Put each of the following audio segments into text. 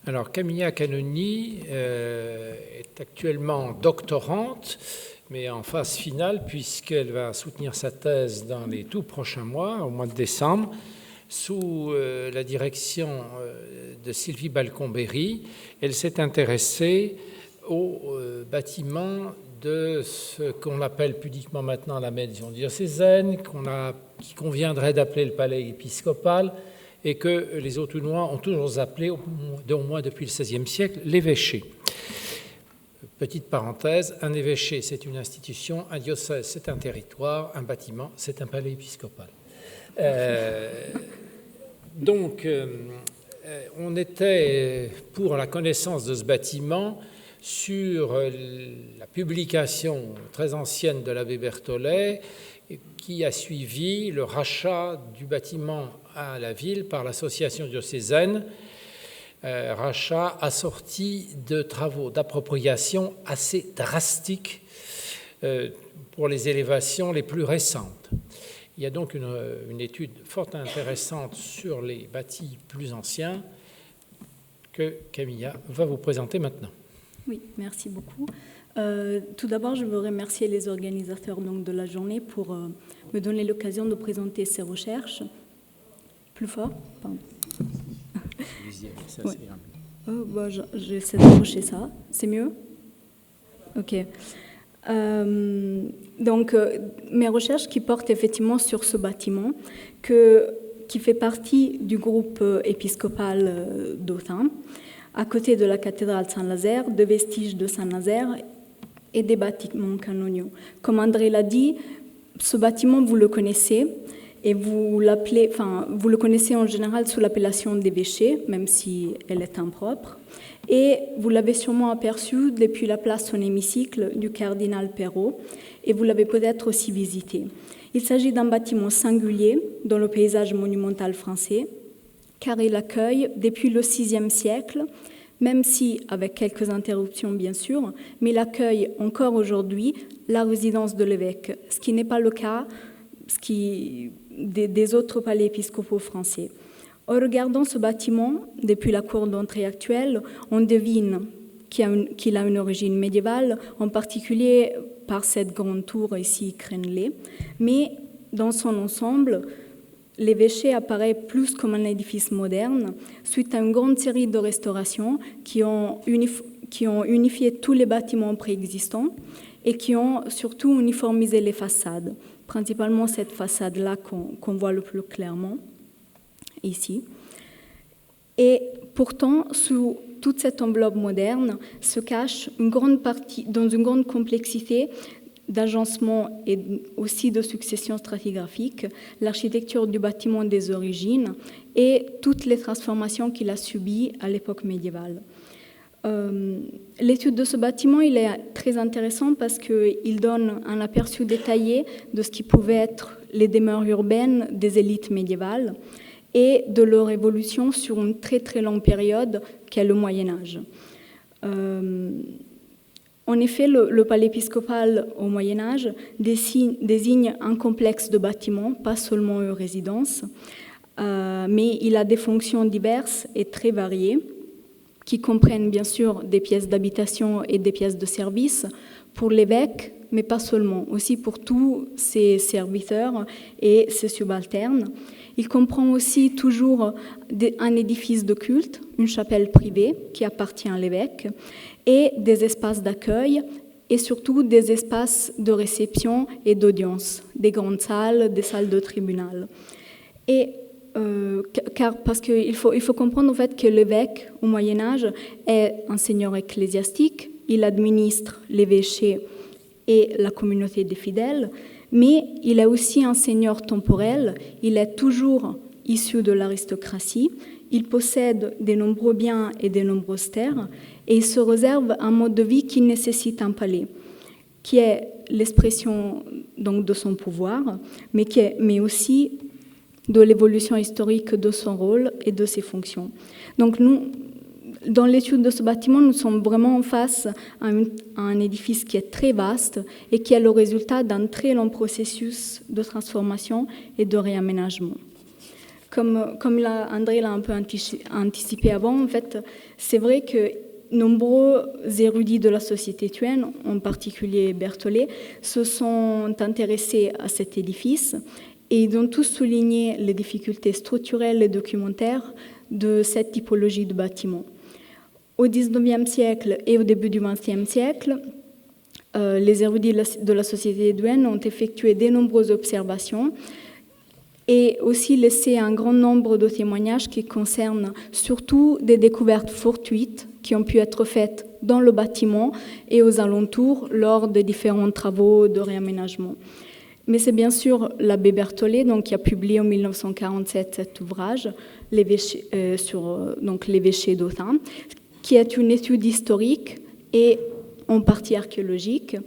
Alors, Camilla Canoni est actuellement doctorante, mais en phase finale, puisqu'elle va soutenir sa thèse dans les tout prochains mois, au mois de décembre, sous la direction de Sylvie Balcon-Berry. Elle s'est intéressée au bâtiment de ce qu'on appelle pudiquement maintenant la maison diocésaine, qui conviendrait d'appeler le palais épiscopal, et que les Autunois ont toujours appelé, au moins depuis le XVIe siècle, l'évêché. Petite parenthèse, un évêché, c'est une institution, un diocèse, c'est un territoire, un bâtiment, c'est un palais épiscopal. Donc, on était pour la connaissance de ce bâtiment sur la publication très ancienne de l'abbé Berthollet, qui a suivi le rachat du bâtiment à la ville par l'association diocésaine, rachat assorti de travaux d'appropriation assez drastiques pour les élévations les plus récentes. Il y a donc une étude fort intéressante sur les bâtis plus anciens que Camilla va vous présenter maintenant. Oui, merci beaucoup. Tout d'abord, je veux remercier les organisateurs donc, de la journée pour me donner l'occasion de présenter ces recherches. Plus fort, pardon. Ça, ouais. J'essaie d'approcher ça. C'est mieux? Ok. Donc, mes recherches qui portent effectivement sur ce bâtiment, qui fait partie du groupe épiscopal d'Autun, à côté de la cathédrale Saint-Nazaire, de vestiges de Saint-Nazaire et des bâtiments canoniaux. Comme André l'a dit, ce bâtiment, vous le connaissez, et vous le connaissez en général sous l'appellation d'évêché, même si elle est impropre. Et vous l'avez sûrement aperçu depuis la place son hémicycle du cardinal Perrault, et vous l'avez peut-être aussi visité. Il s'agit d'un bâtiment singulier dans le paysage monumental français, car il accueille depuis le VIe siècle, même si avec quelques interruptions bien sûr, mais il accueille encore aujourd'hui la résidence de l'évêque, ce qui n'est pas le cas des autres palais épiscopaux français. En regardant ce bâtiment, depuis la cour d'entrée actuelle, on devine qu'il a une origine médiévale, en particulier par cette grande tour ici crénelée, mais dans son ensemble, l'évêché apparaît plus comme un édifice moderne, suite à une grande série de restaurations qui ont unifié tous les bâtiments préexistants et qui ont surtout uniformisé les façades, principalement cette façade-là qu'on voit le plus clairement ici. Et pourtant, sous toute cette enveloppe moderne se cache dans une grande complexité d'agencement et aussi de succession stratigraphique, l'architecture du bâtiment des origines et toutes les transformations qu'il a subies à l'époque médiévale. L'étude de ce bâtiment, il est très intéressant parce qu'il donne un aperçu détaillé de ce qui pouvait être les demeures urbaines des élites médiévales et de leur évolution sur une très très longue période qu'est le Moyen-Âge. En effet, le palais épiscopal au Moyen-Âge désigne un complexe de bâtiments, pas seulement une résidence, mais il a des fonctions diverses et très variées, qui comprennent bien sûr des pièces d'habitation et des pièces de service pour l'évêque, mais pas seulement, aussi pour tous ses serviteurs et ses subalternes. Il comprend aussi toujours un édifice de culte, une chapelle privée qui appartient à l'évêque, et des espaces d'accueil, et surtout des espaces de réception et d'audience, des grandes salles, des salles de tribunal. Et parce qu'il faut comprendre en fait que l'évêque au Moyen-Âge est un seigneur ecclésiastique, il administre l'évêché et la communauté des fidèles, mais il est aussi un seigneur temporel, il est toujours issu de l'aristocratie, il possède de nombreux biens et de nombreuses terres, et il se réserve un mode de vie qui nécessite un palais, qui est l'expression donc de son pouvoir, mais aussi de l'évolution historique de son rôle et de ses fonctions. Donc nous, dans l'étude de ce bâtiment, nous sommes vraiment face à un édifice qui est très vaste et qui est le résultat d'un très long processus de transformation et de réaménagement. Comme André l'a un peu anticipé avant, en fait, c'est vrai que nombreux érudits de la société thuenne, en particulier Berthollet, se sont intéressés à cet édifice et ils ont tous souligné les difficultés structurelles et documentaires de cette typologie de bâtiment. Au XIXe siècle et au début du XXe siècle, les érudits de la société thuenne ont effectué de nombreuses observations et aussi laissé un grand nombre de témoignages qui concernent surtout des découvertes fortuites qui ont pu être faites dans le bâtiment et aux alentours lors des différents travaux de réaménagement. Mais c'est bien sûr l'abbé Berthollet qui a publié en 1947 cet ouvrage, sur l'évêché d'Autun, qui est une étude historique et en partie archéologique.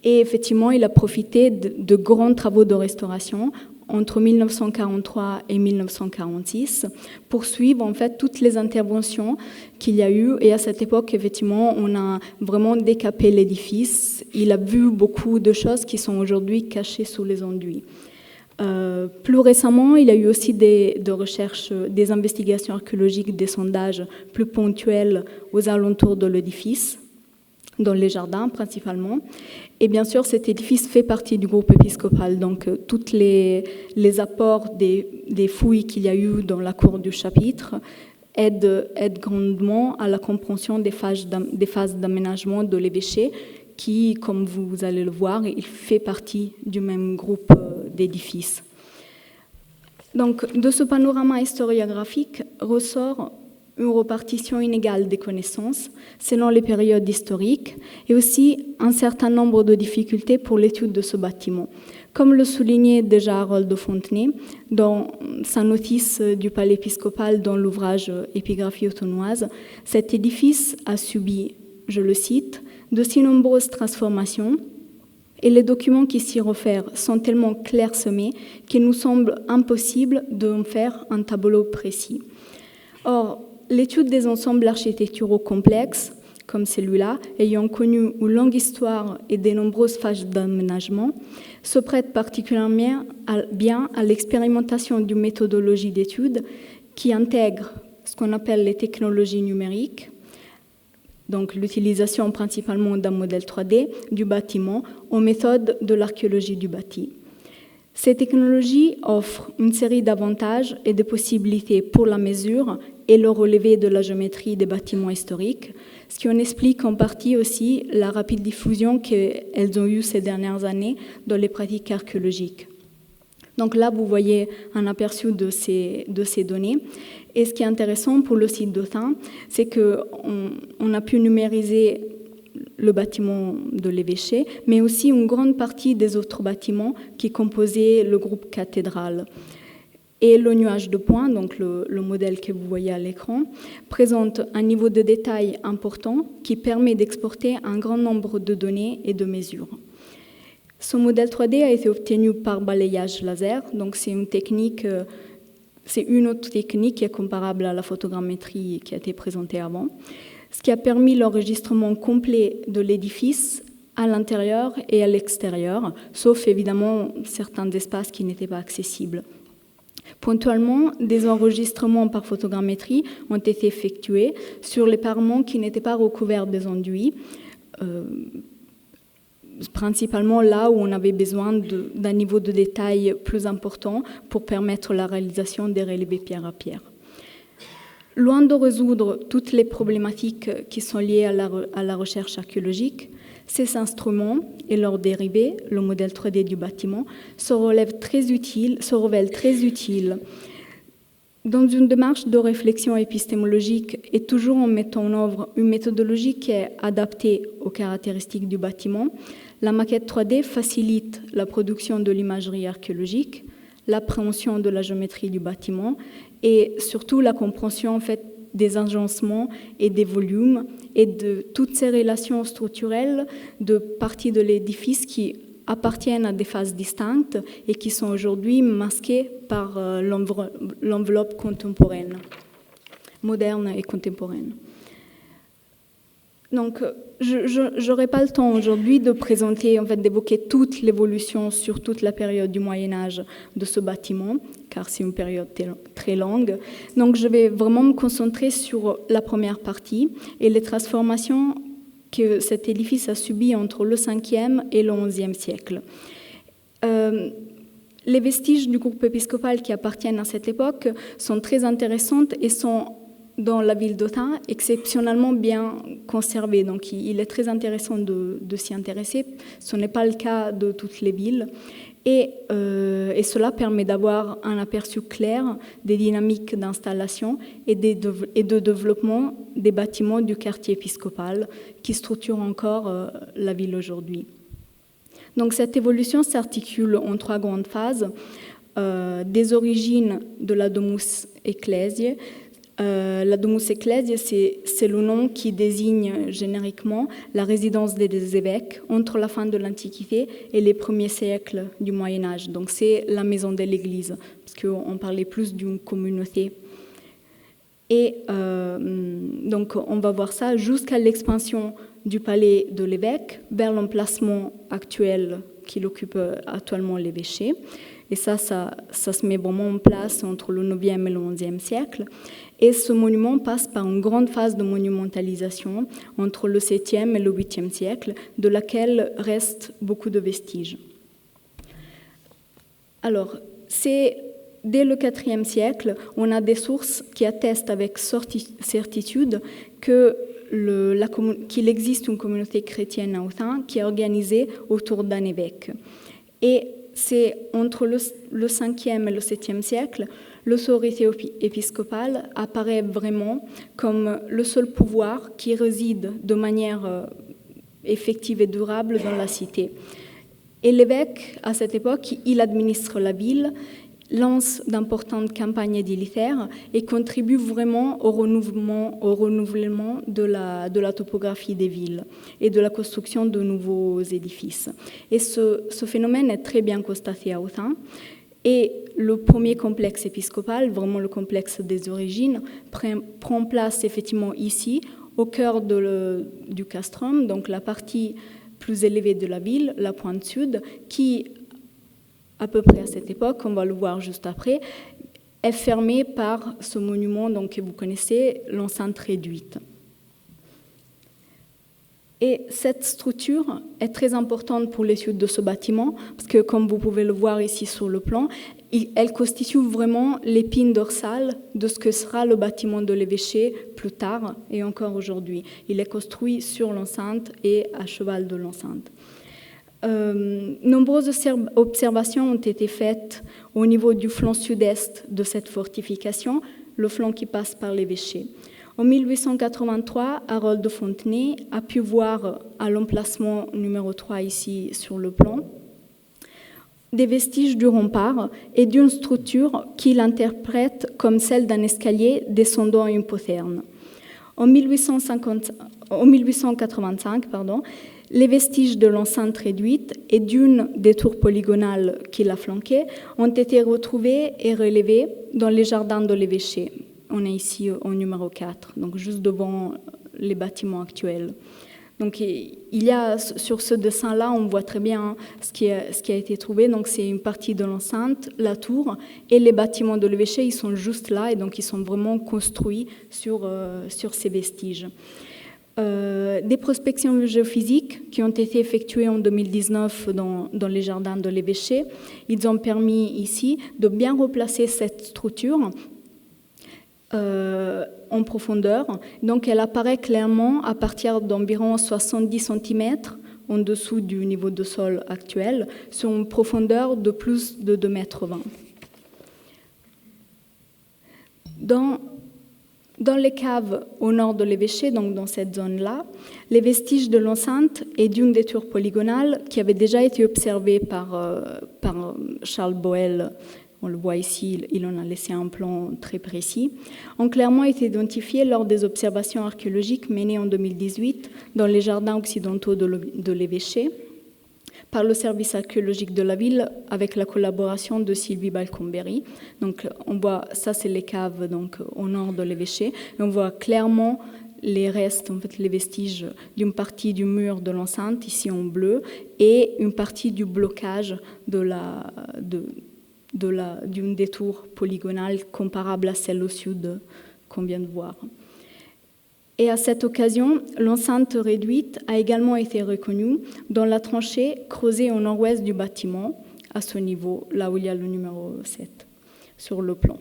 Et effectivement, il a profité de grands travaux de restauration entre 1943 et 1946 pour suivre en fait toutes les interventions qu'il y a eu. Et à cette époque, effectivement, on a vraiment décapé l'édifice. Il a vu beaucoup de choses qui sont aujourd'hui cachées sous les enduits. Plus récemment, il y a eu aussi des recherches, des investigations archéologiques, des sondages plus ponctuels aux alentours de l'édifice, dans les jardins principalement. Et bien sûr, cet édifice fait partie du groupe épiscopal, donc tous les apports des fouilles qu'il y a eu dans la cour du chapitre aident grandement à la compréhension des phases d'aménagement de l'évêché, qui, comme vous allez le voir, il fait partie du même groupe d'édifices. Donc, de ce panorama historiographique ressort une répartition inégale des connaissances selon les périodes historiques et aussi un certain nombre de difficultés pour l'étude de ce bâtiment. Comme le soulignait déjà Harold de Fontenay dans sa notice du palais épiscopal dans l'ouvrage Épigraphie autonnoise, cet édifice a subi, je le cite, de si nombreuses transformations et les documents qui s'y réfèrent sont tellement clairsemés qu'il nous semble impossible d'en faire un tableau précis. Or, l'étude des ensembles architecturaux complexes, comme celui-là, ayant connu une longue histoire et de nombreuses phases d'aménagement, se prête particulièrement bien à l'expérimentation d'une méthodologie d'étude qui intègre ce qu'on appelle les technologies numériques, donc l'utilisation principalement d'un modèle 3D du bâtiment aux méthodes de l'archéologie du bâti. Ces technologies offrent une série d'avantages et de possibilités pour la mesure et le relevé de la géométrie des bâtiments historiques, ce qui en explique en partie aussi la rapide diffusion qu'elles ont eue ces dernières années dans les pratiques archéologiques. Donc là, vous voyez un aperçu de ces données. Et ce qui est intéressant pour le site d'Autun, c'est qu'on a pu numériser le bâtiment de l'évêché, mais aussi une grande partie des autres bâtiments qui composaient le groupe cathédral. Et le nuage de points, donc le modèle que vous voyez à l'écran, présente un niveau de détail important qui permet d'exporter un grand nombre de données et de mesures. Ce modèle 3D a été obtenu par balayage laser, donc c'est une autre technique qui est comparable à la photogrammétrie qui a été présentée avant, ce qui a permis l'enregistrement complet de l'édifice à l'intérieur et à l'extérieur, sauf évidemment certains espaces qui n'étaient pas accessibles. Ponctuellement, des enregistrements par photogrammétrie ont été effectués sur les parements qui n'étaient pas recouverts des enduits, principalement là où on avait besoin d'un niveau de détail plus important pour permettre la réalisation des relevés pierre à pierre. Loin de résoudre toutes les problématiques qui sont liées à la recherche archéologique, ces instruments et leurs dérivés, le modèle 3D du bâtiment, se révèlent très utiles dans une démarche de réflexion épistémologique et toujours en mettant en œuvre une méthodologie qui est adaptée aux caractéristiques du bâtiment. La maquette 3D facilite la production de l'imagerie archéologique, l'appréhension de la géométrie du bâtiment et surtout la compréhension en fait, des agencements et des volumes et de toutes ces relations structurelles de parties de l'édifice qui appartiennent à des phases distinctes et qui sont aujourd'hui masquées par l'enveloppe contemporaine, moderne et contemporaine. Donc, je n'aurai pas le temps aujourd'hui de présenter, en fait, d'évoquer toute l'évolution sur toute la période du Moyen-Âge de ce bâtiment, car c'est une période très longue. Donc, je vais vraiment me concentrer sur la première partie et les transformations que cet édifice a subies entre le 5e et le 11e siècle. Les vestiges du groupe épiscopal qui appartiennent à cette époque sont très intéressantes et sont dans la ville d'Autun, exceptionnellement bien conservé. Donc, il est très intéressant de s'y intéresser. Ce n'est pas le cas de toutes les villes. Et cela permet d'avoir un aperçu clair des dynamiques d'installation et de développement des bâtiments du quartier épiscopal qui structurent encore la ville aujourd'hui. Donc, cette évolution s'articule en 3 grandes phases. Des origines de la Domus Ecclesiae. La Domus Ecclesiae, c'est le nom qui désigne génériquement la résidence des évêques entre la fin de l'Antiquité et les premiers siècles du Moyen-Âge. Donc c'est la maison de l'Église, parce qu'on parlait plus d'une communauté. Et donc on va voir ça jusqu'à l'expansion du palais de l'évêque vers l'emplacement actuel qu'il occupe actuellement l'évêché. Et ça se met vraiment en place entre le 9e et le 11e siècle. Et ce monument passe par une grande phase de monumentalisation entre le 7e et le 8e siècle, de laquelle restent beaucoup de vestiges. Alors, c'est dès le 4e siècle, on a des sources qui attestent avec certitude qu'il existe une communauté chrétienne à Autun qui est organisée autour d'un évêque. Et c'est entre le 5e et le 7e siècle, l'autorité épiscopale apparaît vraiment comme le seul pouvoir qui réside de manière effective et durable dans la cité. Et l'évêque, à cette époque, il administre la ville, lance d'importantes campagnes édilitaires et contribue vraiment au renouvellement de la topographie des villes et de la construction de nouveaux édifices. Et ce phénomène est très bien constaté à Autun. Et le premier complexe épiscopal, vraiment le complexe des origines, prend place effectivement ici, au cœur du castrum, donc la partie plus élevée de la ville, la pointe sud, qui, à peu près à cette époque, on va le voir juste après, est fermée par ce monument donc, que vous connaissez, l'enceinte réduite. Et cette structure est très importante pour l'étude de ce bâtiment, parce que comme vous pouvez le voir ici sur le plan, elle constitue vraiment l'épine dorsale de ce que sera le bâtiment de l'évêché plus tard et encore aujourd'hui. Il est construit sur l'enceinte et à cheval de l'enceinte. Nombreuses observations ont été faites au niveau du flanc sud-est de cette fortification, le flanc qui passe par l'évêché. En 1883, Harold de Fontenay a pu voir à l'emplacement numéro 3 ici sur le plan des vestiges du rempart et d'une structure qu'il interprète comme celle d'un escalier descendant à une poterne. En 1885, les vestiges de l'enceinte réduite et d'une des tours polygonales qui la flanquaient ont été retrouvés et relevés dans les jardins de l'évêché. On est ici au numéro 4, donc juste devant les bâtiments actuels. Donc, il y a, sur ce dessin-là, on voit très bien ce qui a été trouvé. Donc, c'est une partie de l'enceinte, la tour, et les bâtiments de l'évêché, ils sont juste là, et donc ils sont vraiment construits sur ces vestiges. Des prospections géophysiques qui ont été effectuées en 2019 dans les jardins de l'évêché, ils ont permis ici de bien replacer cette structure en profondeur. Donc elle apparaît clairement à partir d'environ 70 cm en dessous du niveau de sol actuel, sur une profondeur de plus de 2,20 m. Dans les caves au nord de l'évêché, donc dans cette zone-là, les vestiges de l'enceinte et d'une des tours polygonales qui avait déjà été observées par Charles Boel, on le voit ici, il en a laissé un plan très précis, ont clairement été identifiés lors des observations archéologiques menées en 2018 dans les jardins occidentaux de l'évêché par le service archéologique de la ville avec la collaboration de Sylvie Balcombery. Donc on voit, ça c'est les caves donc, au nord de l'évêché, et on voit clairement les restes, en fait, les vestiges d'une partie du mur de l'enceinte, ici en bleu, et une partie du blocage d'une des tours polygonales comparable à celle au sud qu'on vient de voir. Et à cette occasion, l'enceinte réduite a également été reconnue dans la tranchée creusée au nord-ouest du bâtiment, à ce niveau, là où il y a le numéro 7, sur le plan.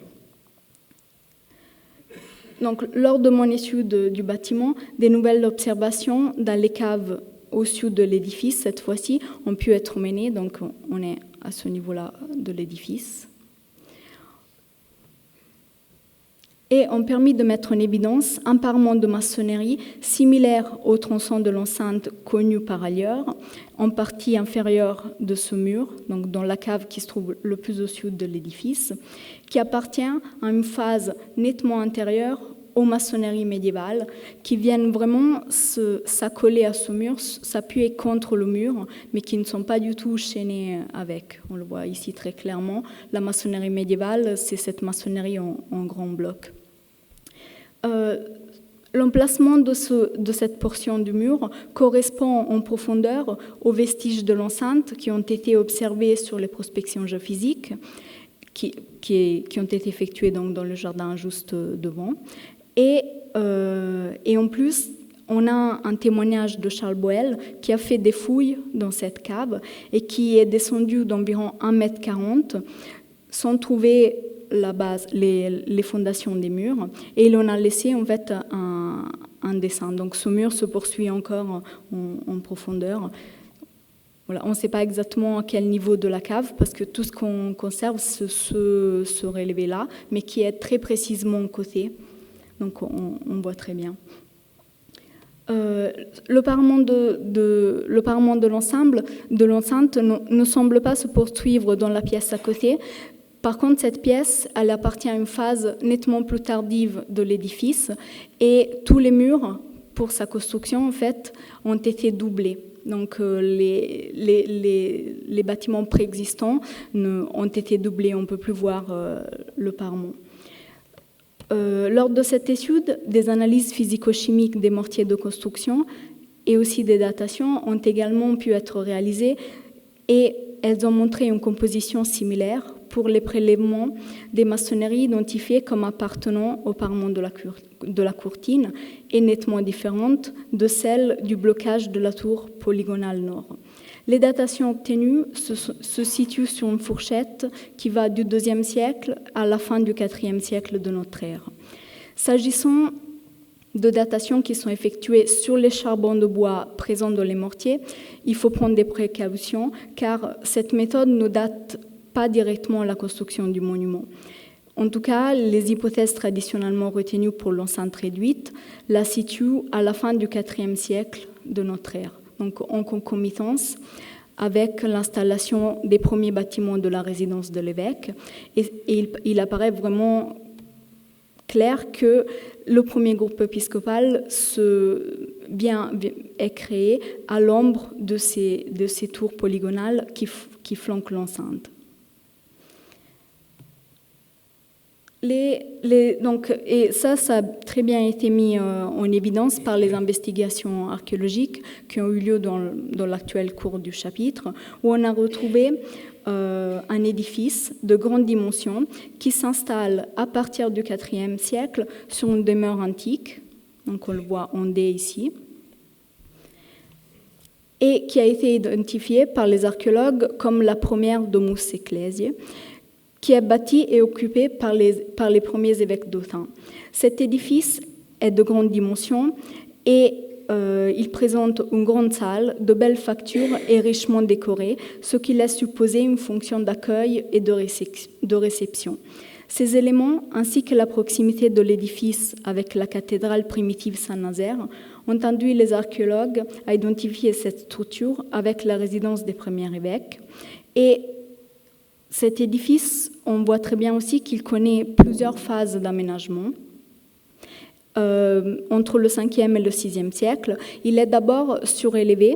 Donc, lors de mon étude du bâtiment, des nouvelles observations dans les caves au sud de l'édifice, cette fois-ci, ont pu être menées. Donc, on est à ce niveau-là de l'édifice. Et ont permis de mettre en évidence un parement de maçonnerie similaire au tronçon de l'enceinte connu par ailleurs, en partie inférieure de ce mur, donc dans la cave qui se trouve le plus au sud de l'édifice, qui appartient à une phase nettement antérieure aux maçonneries médiévales, qui viennent vraiment s'accoler à ce mur, s'appuyer contre le mur, mais qui ne sont pas du tout chaînées avec. On le voit ici très clairement. La maçonnerie médiévale, c'est cette maçonnerie en grand bloc. L'emplacement de cette portion du mur correspond en profondeur aux vestiges de l'enceinte qui ont été observés sur les prospections géophysiques qui ont été effectuées donc dans le jardin juste devant. Et en plus, on a un témoignage de Charles Boel qui a fait des fouilles dans cette cave et qui est descendu d'environ 1,40 m sans trouver la base, les fondations des murs, et il en a laissé en fait un dessin. Donc ce mur se poursuit encore en profondeur. Voilà, on ne sait pas exactement à quel niveau de la cave, parce que tout ce qu'on conserve se relevait là, mais qui est très précisément côté. Donc on voit très bien. Le parement de l'enceinte ne semble pas se poursuivre dans la pièce à côté. Par contre, cette pièce, elle appartient à une phase nettement plus tardive de l'édifice, et tous les murs, pour sa construction, en fait, ont été doublés. Donc les bâtiments préexistants ont été doublés, on ne peut plus voir le parement. Lors de cette étude, des analyses physico-chimiques des mortiers de construction et aussi des datations ont également pu être réalisées, et elles ont montré une composition similaire pour les prélèvements des maçonneries identifiées comme appartenant au parement de la courtine et nettement différente de celle du blocage de la tour polygonale nord. Les datations obtenues se situent sur une fourchette qui va du IIe siècle à la fin du IVe siècle de notre ère. S'agissant de datations qui sont effectuées sur les charbons de bois présents dans les mortiers, il faut prendre des précautions car cette méthode ne date pas directement la construction du monument. En tout cas, les hypothèses traditionnellement retenues pour l'enceinte réduite la situent à la fin du IVe siècle de notre ère, donc en concomitance avec l'installation des premiers bâtiments de la résidence de l'évêque. Et il apparaît vraiment clair que le premier groupe épiscopal est créé à l'ombre de ces tours polygonales qui flanquent l'enceinte. Et ça a très bien été mis en évidence par les investigations archéologiques qui ont eu lieu dans l'actuel cours du chapitre, où on a retrouvé un édifice de grande dimension qui s'installe à partir du IVe siècle sur une demeure antique, donc on le voit en D ici, et qui a été identifié par les archéologues comme la première domus ecclesiae, qui est bâti et occupé par les premiers évêques d'Autun. Cet édifice est de grande dimension et il présente une grande salle, de belles factures et richement décorée, ce qui laisse supposer une fonction d'accueil et de réception. Ces éléments, ainsi que la proximité de l'édifice avec la cathédrale primitive Saint-Nazaire, ont induit les archéologues à identifier cette structure avec la résidence des premiers évêques. Et cet édifice, on voit très bien aussi qu'il connaît plusieurs phases d'aménagement. Entre le 5e et le 6e siècle, il est d'abord surélevé.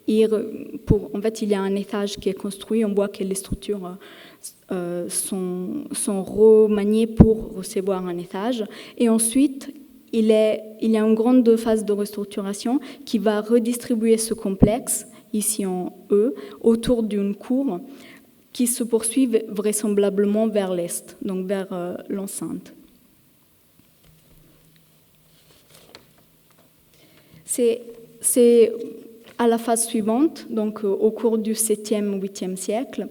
En fait, il y a un étage qui est construit. On voit que les structures sont remaniées pour recevoir un étage. Et ensuite, il y a une grande phase de restructuration qui va redistribuer ce complexe, ici en E, autour d'une cour qui se poursuit vraisemblablement vers l'est, donc vers l'enceinte. C'est à la phase suivante, donc au cours du 7e, 8e siècle,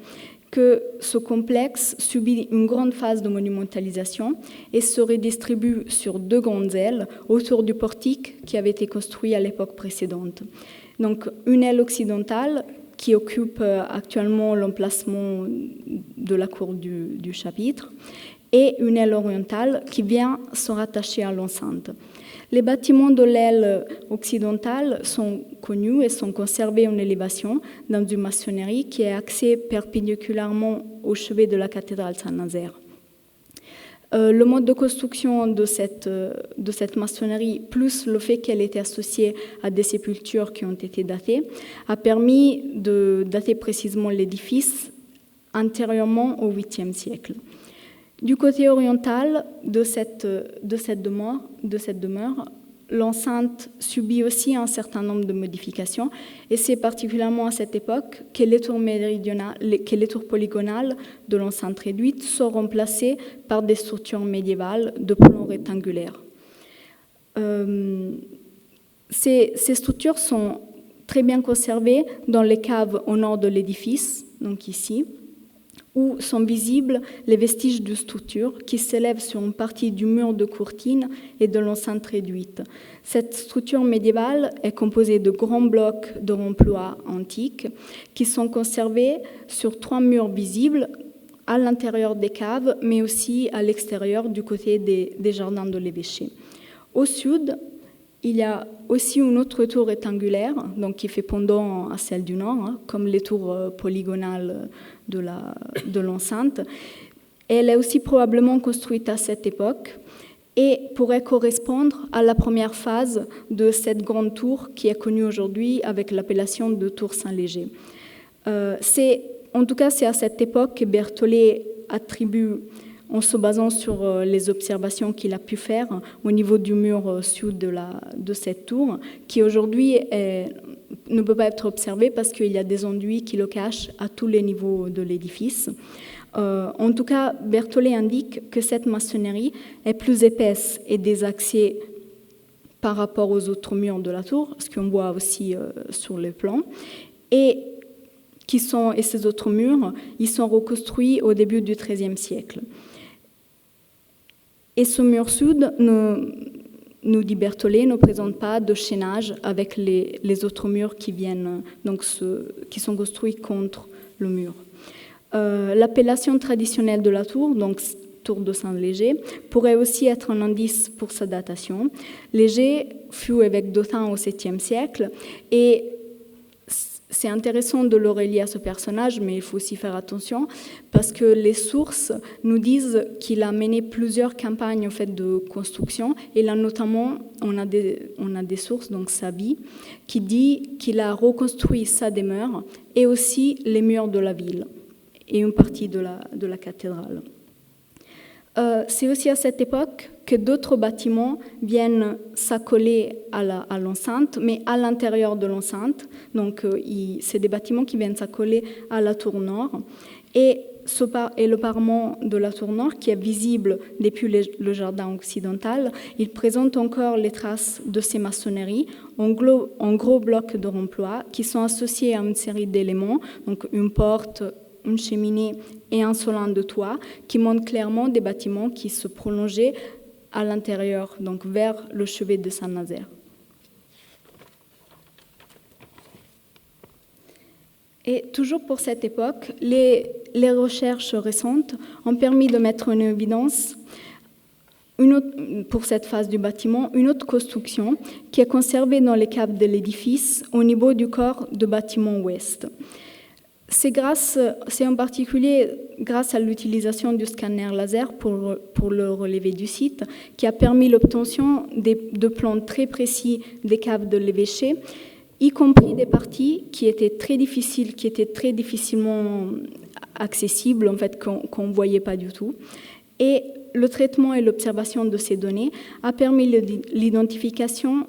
que ce complexe subit une grande phase de monumentalisation et se redistribue sur 2 grandes ailes autour du portique qui avait été construit à l'époque précédente. Donc une aile occidentale qui occupe actuellement l'emplacement de la cour du chapitre et une aile orientale qui vient se rattacher à l'enceinte. Les bâtiments de l'aile occidentale sont connus et sont conservés en élévation dans une maçonnerie qui est axée perpendiculairement au chevet de la cathédrale Saint-Nazaire. Le mode de construction de cette maçonnerie, plus le fait qu'elle était associée à des sépultures qui ont été datées, a permis de dater précisément l'édifice antérieurement au 8e siècle. Du côté oriental de cette demeure, l'enceinte subit aussi un certain nombre de modifications et c'est particulièrement à cette époque que les tours polygonales de l'enceinte réduite sont remplacées par des structures médiévales de plan rectangulaire. Ces structures sont très bien conservées dans les caves au nord de l'édifice, donc ici, où sont visibles les vestiges de structure qui s'élèvent sur une partie du mur de courtine et de l'enceinte réduite. Cette structure médiévale est composée de grands blocs de remploi antiques qui sont conservés sur 3 murs visibles à l'intérieur des caves, mais aussi à l'extérieur du côté des jardins de l'évêché. Au sud, il y a aussi une autre tour rectangulaire, donc qui fait pendant à celle du nord, comme les tours polygonales de l'enceinte. Elle est aussi probablement construite à cette époque et pourrait correspondre à la première phase de cette grande tour qui est connue aujourd'hui avec l'appellation de tour Saint-Léger. En tout cas, c'est à cette époque que Berthollet attribue, en se basant sur les observations qu'il a pu faire au niveau du mur sud de cette tour, qui aujourd'hui ne peut pas être observé parce qu'il y a des enduits qui le cachent à tous les niveaux de l'édifice. En tout cas, Berthollet indique que cette maçonnerie est plus épaisse et désaxée par rapport aux autres murs de la tour, ce qu'on voit aussi sur le plan, et ces autres murs, ils sont reconstruits au début du XIIIe siècle. Et ce mur sud, nous dit Berthollet, ne présente pas de chaînage avec les autres murs qui sont construits contre le mur. L'appellation traditionnelle de la tour, donc tour de Saint-Léger, pourrait aussi être un indice pour sa datation. Léger fut évêque d'Autun au 7e siècle et c'est intéressant de le relier à ce personnage, mais il faut aussi faire attention parce que les sources nous disent qu'il a mené plusieurs campagnes en fait, de construction. Et là, notamment, on a des sources, donc sa vie, qui dit qu'il a reconstruit sa demeure et aussi les murs de la ville et une partie de la cathédrale. C'est aussi à cette époque que d'autres bâtiments viennent s'accoler à l'enceinte, mais à l'intérieur de l'enceinte. Donc, c'est des bâtiments qui viennent s'accoler à la tour nord. Et le parement de la tour nord, qui est visible depuis le jardin occidental, il présente encore les traces de ces maçonneries en gros blocs de remploi qui sont associés à une série d'éléments, donc une porte, une cheminée et un solin de toit qui montrent clairement des bâtiments qui se prolongeaient à l'intérieur, donc vers le chevet de Saint-Nazaire. Et toujours pour cette époque, les recherches récentes ont permis de mettre en évidence pour cette phase du bâtiment, une autre construction qui est conservée dans les caves de l'édifice au niveau du corps de bâtiment ouest. C'est en particulier grâce à l'utilisation du scanner laser pour le relevé du site qui a permis l'obtention de plans très précis des caves de l'évêché, y compris des parties qui étaient très difficilement accessibles, en fait, qu'on ne voyait pas du tout. Et le traitement et l'observation de ces données a permis l'identification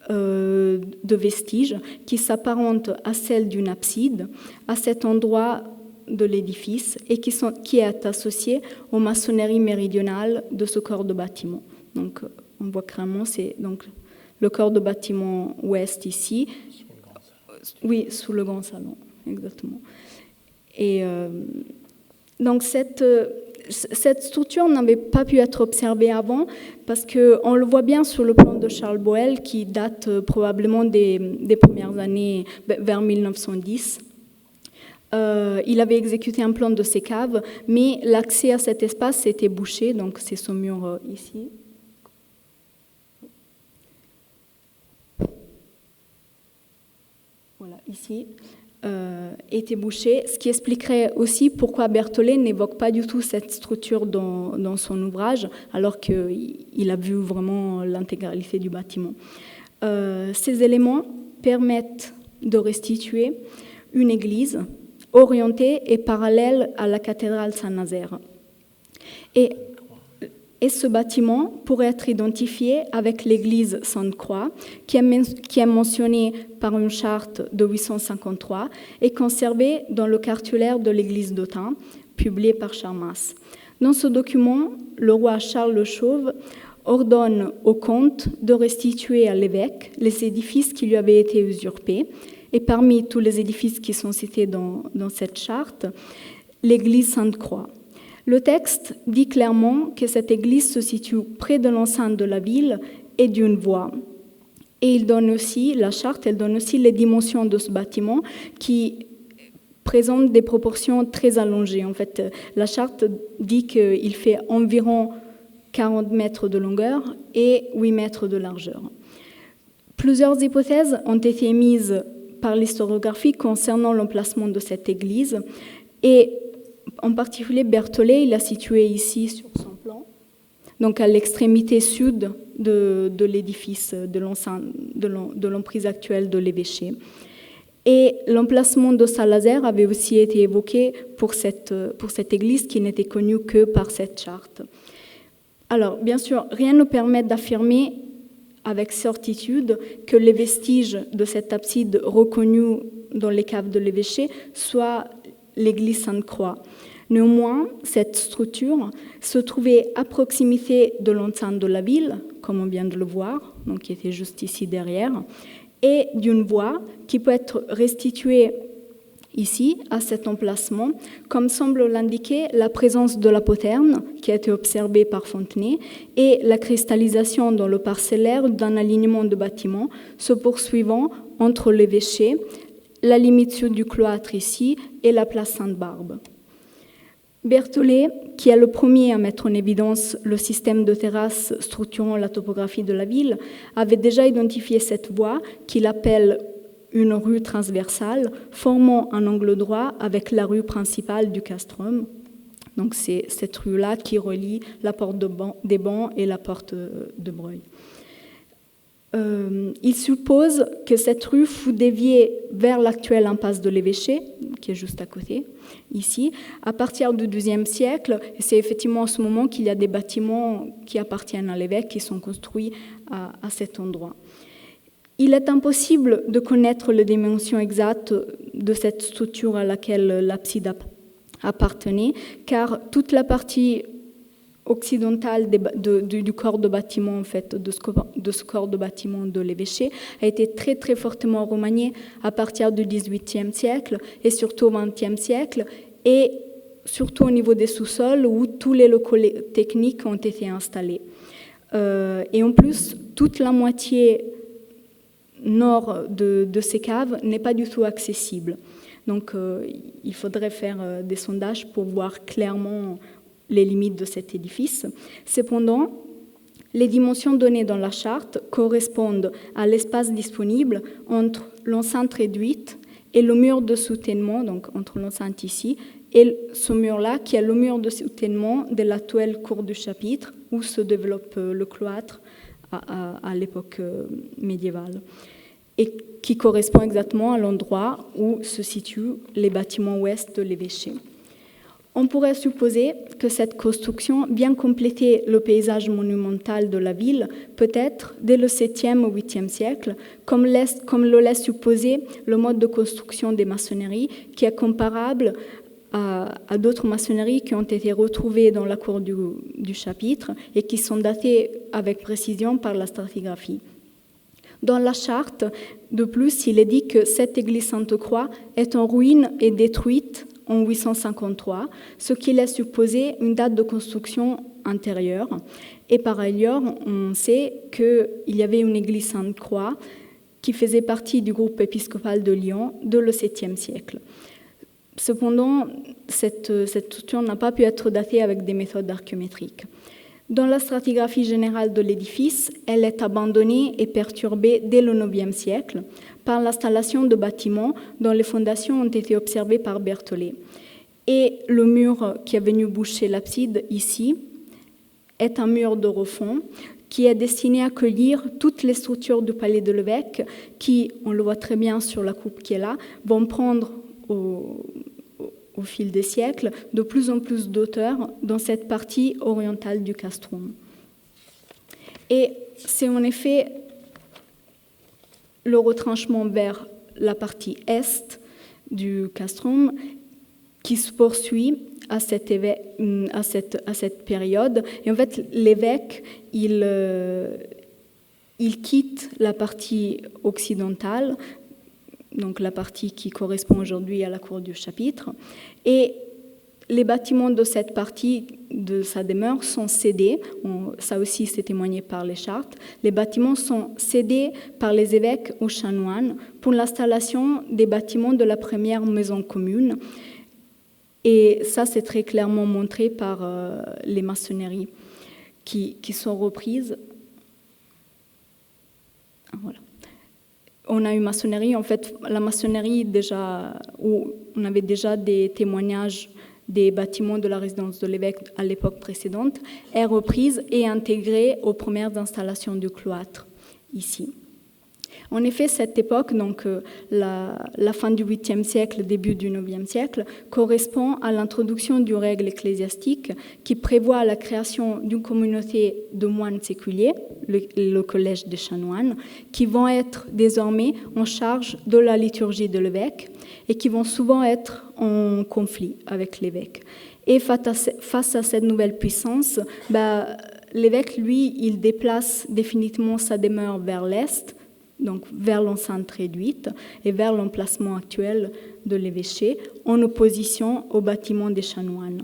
de vestiges qui s'apparentent à celles d'une abside à cet endroit de l'édifice et qui est associé aux maçonneries méridionales de ce corps de bâtiment. Donc, on voit clairement, c'est donc le corps de bâtiment ouest ici. Oui, sous le grand salon, exactement. Et donc, cette structure n'avait pas pu être observée avant parce qu'on le voit bien sur le plan de Charles Boel qui date probablement des premières années, vers 1910. Il avait exécuté un plan de ces caves, mais l'accès à cet espace était bouché, donc c'est ce mur ici. Voilà, ici, était bouché, ce qui expliquerait aussi pourquoi Berthollet n'évoque pas du tout cette structure dans son ouvrage, alors qu'il a vu vraiment l'intégralité du bâtiment. Ces éléments permettent de restituer une église orientée et parallèle à la cathédrale Saint-Nazaire. Et ce bâtiment pourrait être identifié avec l'église Sainte-Croix, qui est mentionnée par une charte de 853 et conservée dans le cartulaire de l'église d'Autun, publié par Charmas. Dans ce document, le roi Charles le Chauve ordonne au comte de restituer à l'évêque les édifices qui lui avaient été usurpés. Et parmi tous les édifices qui sont cités dans cette charte, l'église Sainte-Croix. Le texte dit clairement que cette église se situe près de l'enceinte de la ville et d'une voie. Et la charte, elle donne aussi les dimensions de ce bâtiment qui présente des proportions très allongées. En fait, la charte dit qu'il fait environ 40 mètres de longueur et 8 mètres de largeur. Plusieurs hypothèses ont été émises par l'historiographie concernant l'emplacement de cette église. Et en particulier, Berthollet, il l'a situé ici sur son plan, donc à l'extrémité sud de l'édifice, de l'emprise actuelle de l'évêché. Et l'emplacement de Saint-Nazaire avait aussi été évoqué pour cette église qui n'était connue que par cette charte. Alors, bien sûr, rien ne permet d'affirmer avec certitude que les vestiges de cette abside reconnue dans les caves de l'évêché soient l'église Sainte-Croix. Néanmoins, cette structure se trouvait à proximité de l'enceinte de la ville, comme on vient de le voir, donc qui était juste ici derrière, et d'une voie qui peut être restituée ici, à cet emplacement, comme semble l'indiquer la présence de la poterne qui a été observée par Fontenay et la cristallisation dans le parcellaire d'un alignement de bâtiments se poursuivant entre l'évêché, la limite sud du cloître ici et la place Sainte-Barbe. Berthollet, qui est le premier à mettre en évidence le système de terrasses structurant la topographie de la ville, avait déjà identifié cette voie qu'il appelle une rue transversale formant un angle droit avec la rue principale du castrum. Donc c'est cette rue-là qui relie la porte des Bancs et la porte de Breuil. Il suppose que cette rue fut déviée vers l'actuelle impasse de l'évêché, qui est juste à côté, ici, à partir du XIIe siècle. Et c'est effectivement en ce moment qu'il y a des bâtiments qui appartiennent à l'évêque qui sont construits à cet endroit. Il est impossible de connaître les dimensions exactes de cette structure à laquelle l'abside appartenait, car toute la partie occidentale du corps de bâtiment, en fait, de ce corps de bâtiment de l'évêché, a été très très fortement remaniée à partir du XVIIIe siècle et surtout au XXe siècle, et surtout au niveau des sous-sols où tous les locaux techniques ont été installés. Et en plus, toute la moitié nord de ces caves n'est pas du tout accessible. Donc il faudrait faire des sondages pour voir clairement les limites de cet édifice. Cependant, les dimensions données dans la charte correspondent à l'espace disponible entre l'enceinte réduite et le mur de soutènement, donc entre l'enceinte ici et ce mur-là, qui est le mur de soutènement de l'actuelle cour du chapitre, où se développe le cloître à l'époque médiévale, et qui correspond exactement à l'endroit où se situent les bâtiments ouest de l'évêché. On pourrait supposer que cette construction vient compléter le paysage monumental de la ville, peut-être dès le 7e ou 8e siècle, comme le laisse supposer le mode de construction des maçonneries, qui est comparable à d'autres maçonneries qui ont été retrouvées dans la cour du chapitre et qui sont datées avec précision par la stratigraphie. Dans la charte, de plus, il est dit que cette église Sainte-Croix est en ruine et détruite en 853, ce qui laisse supposer une date de construction antérieure. Et par ailleurs, on sait qu'il y avait une église Sainte-Croix qui faisait partie du groupe épiscopal de Lyon de le 7e siècle. Cependant, cette structure n'a pas pu être datée avec des méthodes archéométriques. Dans la stratigraphie générale de l'édifice, elle est abandonnée et perturbée dès le 9e siècle par l'installation de bâtiments dont les fondations ont été observées par Berthollet. Et le mur qui est venu boucher l'abside ici est un mur de refond qui est destiné à accueillir toutes les structures du palais de l'évêque qui, on le voit très bien sur la coupe qui est là, vont prendre au fil des siècles, de plus en plus d'auteur dans cette partie orientale du castrum. Et c'est en effet le retranchement vers la partie est du castrum qui se poursuit à cette période. Et en fait, l'évêque, il quitte la partie occidentale, donc la partie qui correspond aujourd'hui à la cour du chapitre, et les bâtiments de cette partie de sa demeure sont cédés, ça aussi c'est témoigné par les chartes, les bâtiments sont cédés par les évêques aux chanoines pour l'installation des bâtiments de la première maison commune, et ça c'est très clairement montré par les maçonneries qui sont reprises. Voilà. On a eu maçonnerie, en fait, la maçonnerie déjà, où on avait déjà des témoignages des bâtiments de la résidence de l'évêque à l'époque précédente, est reprise et intégrée aux premières installations du cloître, ici. En effet, cette époque, donc la fin du 8e siècle, début du 9e siècle, correspond à l'introduction du règle ecclésiastique qui prévoit la création d'une communauté de moines séculiers, le collège des chanoines, qui vont être désormais en charge de la liturgie de l'évêque et qui vont souvent être en conflit avec l'évêque. Et face à cette nouvelle puissance, l'évêque, lui, il déplace définitivement sa demeure vers l'est, donc vers l'enceinte réduite et vers l'emplacement actuel de l'évêché, en opposition au bâtiment des chanoines.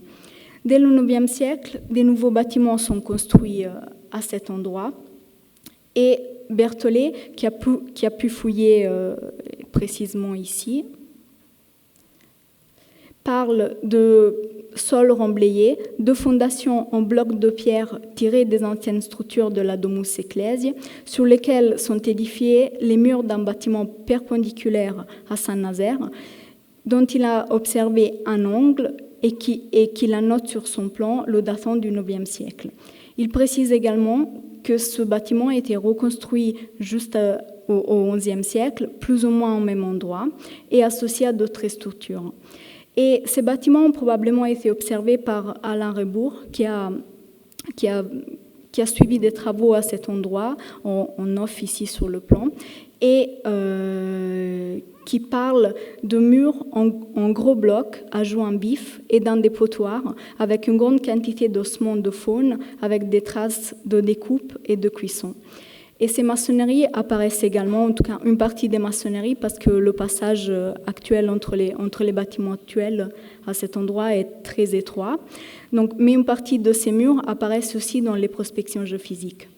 Dès le IXe siècle, des nouveaux bâtiments sont construits à cet endroit, et Berthollet, qui a pu fouiller précisément ici, parle de sol remblayé, de fondations en blocs de pierre tirés des anciennes structures de la Domus Ecclesiae, sur lesquelles sont édifiés les murs d'un bâtiment perpendiculaire à Saint-Nazaire, dont il a observé un angle et qu'il annote sur son plan, le datant du IXe siècle. Il précise également que ce bâtiment a été reconstruit juste au XIe siècle, plus ou moins au même endroit, et associé à d'autres structures. Et ces bâtiments ont probablement été observés par Alain Rebourg, qui a suivi des travaux à cet endroit, en off ici sur le plan, et qui parle de murs en gros blocs à joints bifs et d'un dépotoir, avec une grande quantité d'ossements de faune, avec des traces de découpe et de cuisson. Et ces maçonneries apparaissent également, en tout cas une partie des maçonneries, parce que le passage actuel entre les bâtiments actuels à cet endroit est très étroit. Donc, mais une partie de ces murs apparaissent aussi dans les prospections géophysiques.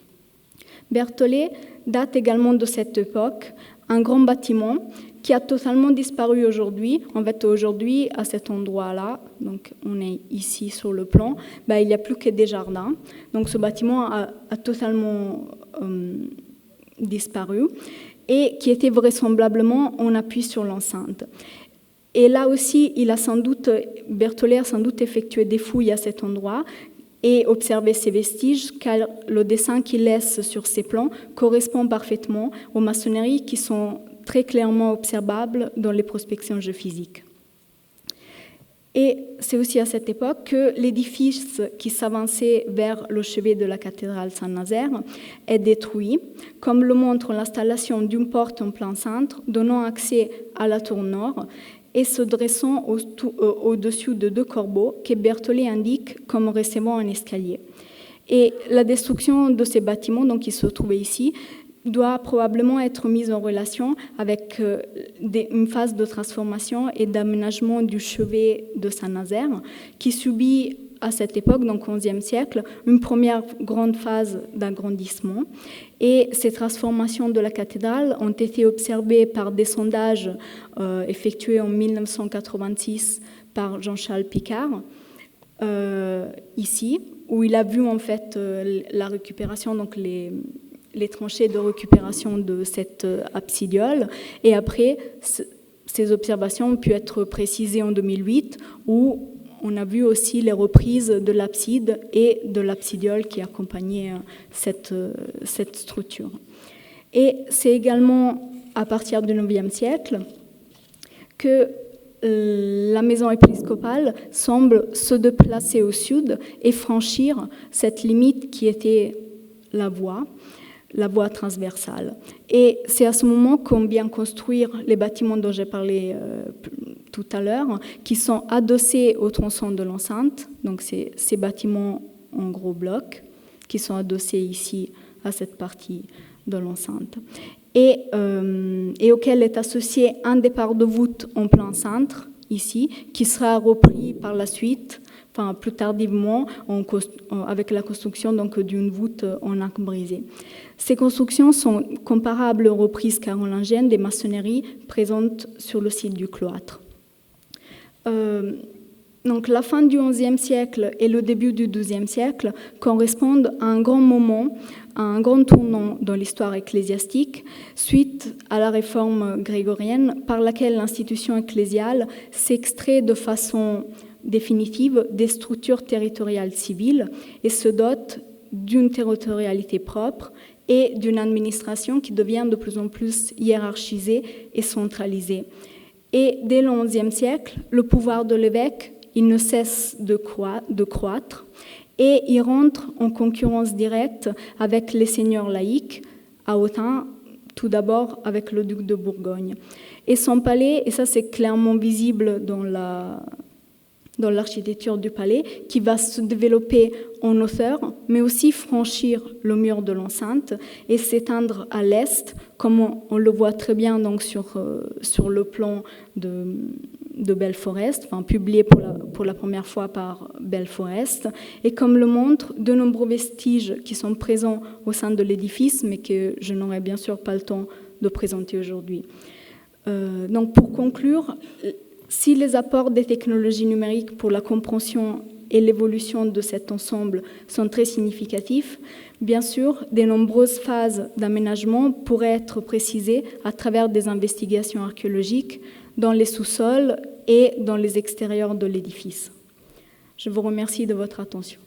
Berthollet date également de cette époque un grand bâtiment qui a totalement disparu aujourd'hui. En fait, aujourd'hui, à cet endroit-là, donc on est ici sur le plan, il n'y a plus que des jardins. Donc ce bâtiment a totalement disparu et qui était vraisemblablement en appui sur l'enceinte. Et là aussi, Berthollet a sans doute effectué des fouilles à cet endroit et observé ces vestiges, car le dessin qu'il laisse sur ces plans correspond parfaitement aux maçonneries qui sont très clairement observables dans les prospections géophysiques. Et c'est aussi à cette époque que l'édifice qui s'avançait vers le chevet de la cathédrale Saint-Nazaire est détruit, comme le montre l'installation d'une porte en plein cintre donnant accès à la tour nord et se dressant au-dessus de 2 corbeaux que Berthollet indique comme recevant un escalier. Et la destruction de ces bâtiments, donc qui se trouvaient ici, doit probablement être mise en relation avec une phase de transformation et d'aménagement du chevet de Saint-Nazaire, qui subit à cette époque, donc au XIe siècle, une première grande phase d'agrandissement. Et ces transformations de la cathédrale ont été observées par des sondages effectués en 1986 par Jean-Charles Picard, ici, où il a vu en fait la récupération, donc les tranchées de récupération de cette absidiole. Et après, ces observations ont pu être précisées en 2008, où on a vu aussi les reprises de l'abside et de l'absidiole qui accompagnaient cette structure. Et c'est également à partir du IXe siècle que la maison épiscopale semble se déplacer au sud et franchir cette limite qui était la voie transversale. Et c'est à ce moment qu'on vient construire les bâtiments dont j'ai parlé tout à l'heure, qui sont adossés au tronçon de l'enceinte, donc ces bâtiments en gros blocs, qui sont adossés ici à cette partie de l'enceinte, et auquel est associé un départ de voûte en plein cintre, ici, qui sera repris par la suite, enfin plus tardivement, avec la construction donc d'une voûte en arc brisé. Ces constructions sont comparables aux reprises carolingiennes des maçonneries présentes sur le site du cloître. Donc la fin du XIe siècle et le début du XIIe siècle correspondent à un grand moment, à un grand tournant dans l'histoire ecclésiastique, suite à la réforme grégorienne par laquelle l'institution ecclésiale s'extrait de façon définitive des structures territoriales civiles et se dote d'une territorialité propre et d'une administration qui devient de plus en plus hiérarchisée et centralisée. Et dès le XIe siècle, le pouvoir de l'évêque, il ne cesse de croître et il rentre en concurrence directe avec les seigneurs laïcs, à Autun, tout d'abord avec le duc de Bourgogne. Et son palais, et ça c'est clairement visible dans l'architecture du palais, qui va se développer en hauteur, mais aussi franchir le mur de l'enceinte et s'éteindre à l'est, comme on le voit très bien donc sur le plan de Belforest, enfin, publié pour la première fois par Belforest, et comme le montrent de nombreux vestiges qui sont présents au sein de l'édifice, mais que je n'aurai bien sûr pas le temps de présenter aujourd'hui. Donc pour conclure, si les apports des technologies numériques pour la compréhension et l'évolution de cet ensemble sont très significatifs, bien sûr, de nombreuses phases d'aménagement pourraient être précisées à travers des investigations archéologiques dans les sous-sols et dans les extérieurs de l'édifice. Je vous remercie de votre attention.